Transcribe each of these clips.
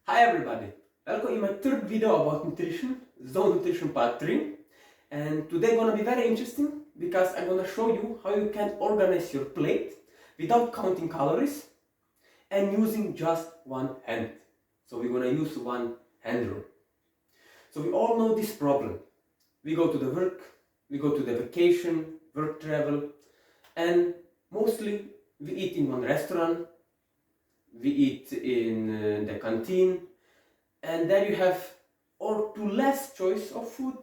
Hi everybody, welcome in my third video about nutrition, Zone Nutrition Part 3. And today gonna be very interesting because I'm gonna show you how you can organize your plate without counting calories and using just one hand. So we're gonna use one hand rule. So we all know this problem. We go to the work, we go to the vacation, work travel, and mostly we eat in one restaurant, we eat in the canteen, and then you have or too less choice of food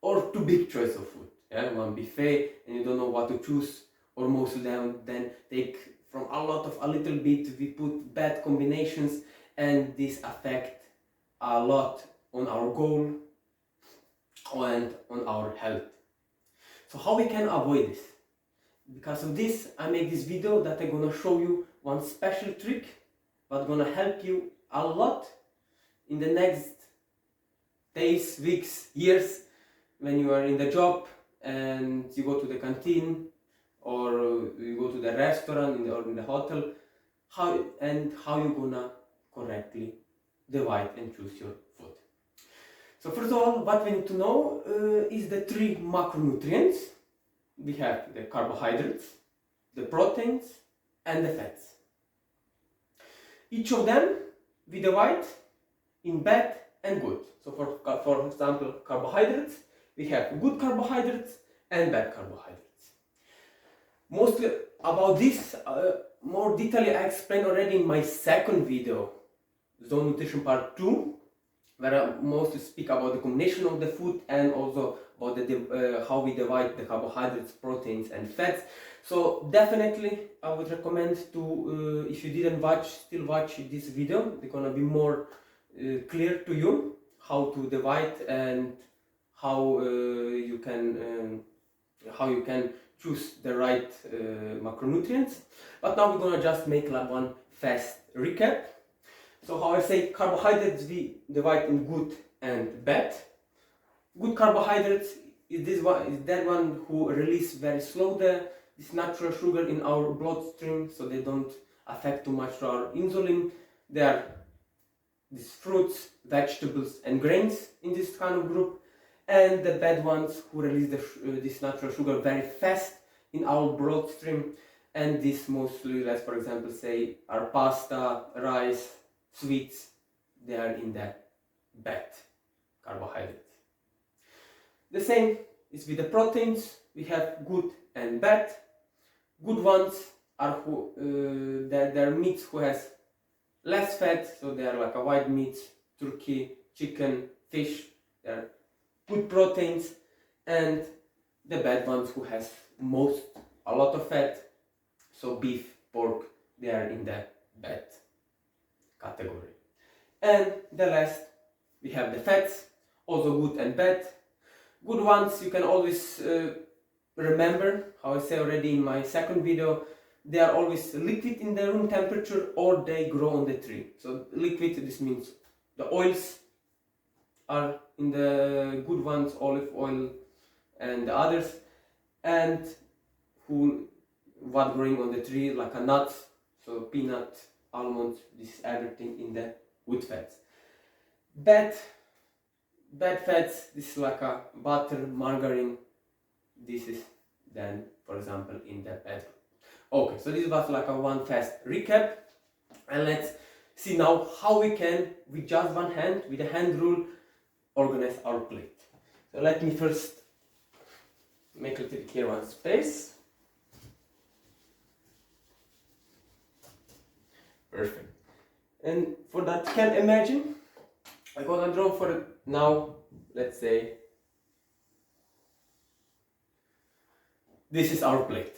or too big choice of food. Yeah, one buffet and you don't know what to choose, or most of them then take from a lot of a little bit. We put bad combinations, and this affect a lot on our goal and on our health. So how we can avoid this? Because of this, I make this video that I'm gonna show you one special trick that's gonna help you a lot in the next days, weeks, years, when you are in the job and you go to the canteen or you go to the restaurant or in the hotel, how you're gonna correctly divide and choose your food. So first of all, what we need to know is the three macronutrients. We have the carbohydrates, the proteins, and the fats. Each of them we divide in bad and good. So for example, carbohydrates, we have good carbohydrates and bad carbohydrates. Mostly about this, more detail I explained already in my second video, Zone Nutrition Part 2, where I mostly speak about the combination of the food and also about how we divide the carbohydrates, proteins and fats. So definitely I would recommend to, if you didn't still watch this video, it's gonna be more clear to you how to divide and how you can choose the right macronutrients. But now we're gonna just make like one fast recap. So how I say, carbohydrates we divide in good and bad. Good carbohydrates is that one who release very slow this natural sugar in our bloodstream, so they don't affect too much to our insulin. They are these fruits, vegetables and grains in this kind of group. And the bad ones who release this natural sugar very fast in our bloodstream, and this mostly, let's for example say, are pasta, rice, sweets. They are in the bad carbohydrates. The same is with the proteins. We have good and bad. Good ones are they're meats who has less fat, so they are like a white meats, turkey, chicken, fish. They are good proteins. And the bad ones who has a lot of fat, so beef, pork, they are in the bad category. And the last, we have the fats, also good and bad. Good ones you can always remember, how I say already in my second video, they are always liquid in the room temperature or they grow on the tree. So liquid, this means the oils are in the good ones, olive oil and the others, and what growing on the tree like a nuts, so peanut, almonds, this is everything in the good fats. Bad fats, this is like a butter, margarine, this is then for example in the bad. Okay, so this was like a one fast recap, and let's see now how we can, with just one hand, with the hand rule, organize our plate. So let me first make a little bit here one space. Perfect. And for that, you can imagine, I'm gonna draw for it now, let's say, this is our plate.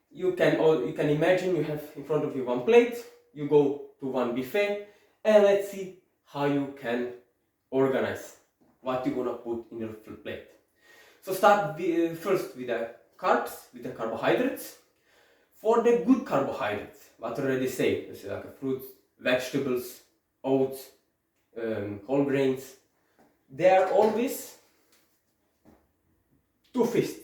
You can imagine you have in front of you one plate, you go to one buffet, and let's see how you can organize what you're gonna put in your plate. So start first with the carbs, with the carbohydrates. For the good carbohydrates, what I already say, this is like fruits, vegetables, oats, whole grains, they are always 2 fists.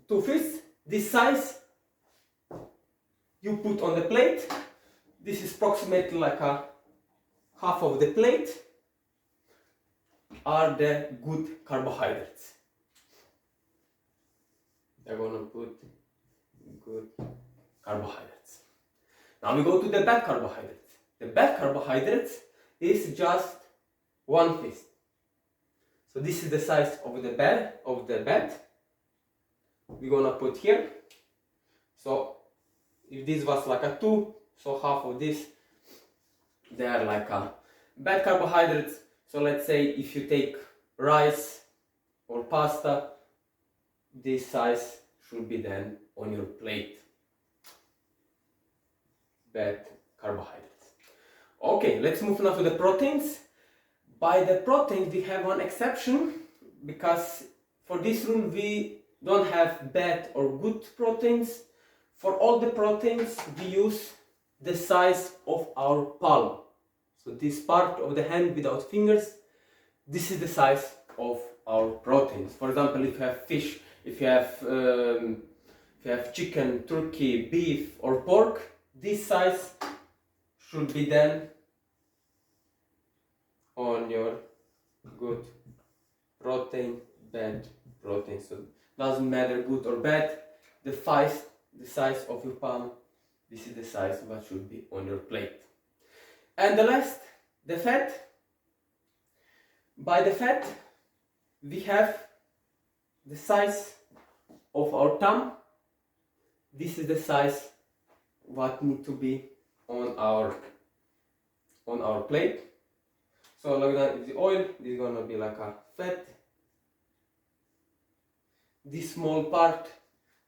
2 fists, this size you put on the plate, This is approximately like a half of the plate are the good carbohydrates. They're gonna put good carbohydrates. Now we go to the bad carbohydrates. The bad carbohydrates is just 1/5. So this is the size of the bed. We're gonna put here. So if this was like a 2, so half of this, they are like a bad carbohydrates. So let's say if you take rice or pasta, this size should be then on your plate. Bad carbohydrates. Okay, let's move now to the proteins. By the proteins we have one exception, because for this rule we don't have bad or good proteins. For all the proteins we use the size of our palm. So this part of the hand without fingers, this is the size of our proteins. For example, if you have fish, if you have chicken, turkey, beef or pork, this size should be then on your good protein, bad protein. So doesn't matter good or bad, the size of your palm, this is the size what should be on your plate. And the last, the fat. By the fat we have the size of our thumb. This is the size what need to be on our plate. So like that is the oil, this is gonna be like a fat. This small part,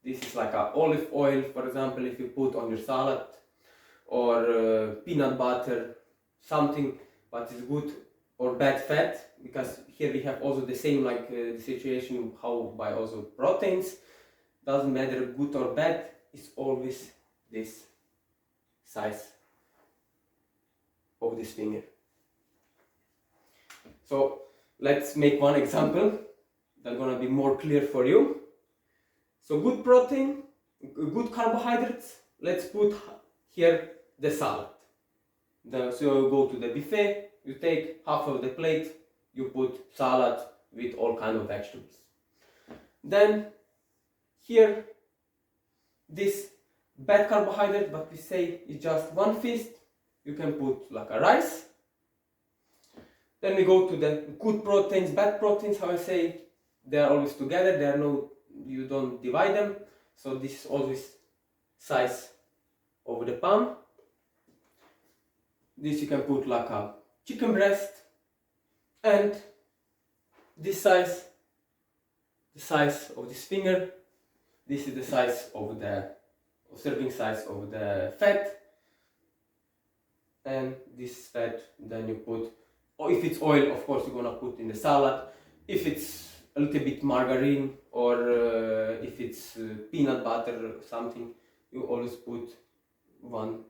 this is like a olive oil, for example, if you put on your salad, or peanut butter, something what is good or bad fat, because here we have also the same like the situation how by also proteins, doesn't matter good or bad, it's always this size of this finger. So let's make one example that's gonna be more clear for you. So good protein, good carbohydrates, let's put here the salad. So you go to the buffet, you take half of the plate, you put salad with all kind of vegetables. Then here, this bad carbohydrate, but we say is just 1/5, you can put like a rice. Then we go to the good proteins, bad proteins, how I say, they are always together, they are no, you don't divide them. So this is always size of the palm. This you can put like a chicken breast, and this size, the size of this finger, this is the size of the serving size of the fat, and this fat then you put, or if it's oil, of course you're gonna put in the salad. If it's a little bit margarine, or if it's peanut butter or something, you always put one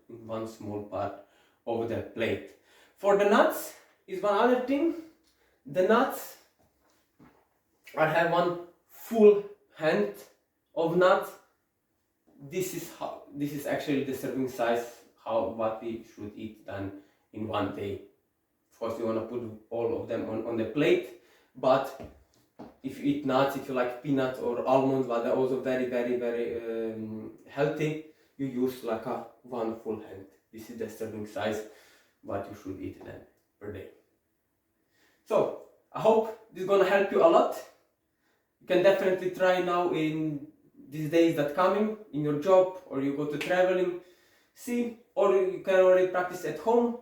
small part of the plate. For the nuts is one other thing. The nuts, I have one full hand of nuts. This is actually the serving size what we should eat then in one day. Of course you want to put all of them on the plate, but if you eat nuts, if you like peanuts or almonds, but they're also very healthy, you use like one full hand. This is the serving size what you should eat then per day. So I hope this is gonna help you a lot. You can definitely try now in these days that coming in your job, or you go to traveling, see, or you can already practice at home,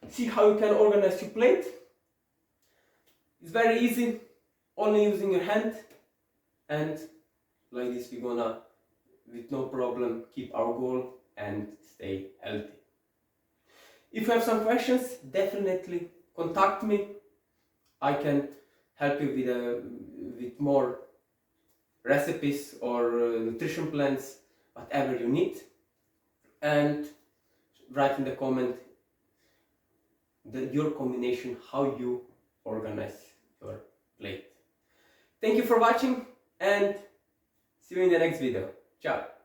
see how you can organize your plate. It's very easy, only using your hand, and like this we're gonna with no problem keep our goal and stay healthy. If you have some questions, definitely contact me. I can help you with more recipes or nutrition plans, whatever you need. And write in the comment your combination, how you organize your plate. Thank you for watching, and see you in the next video. Ciao!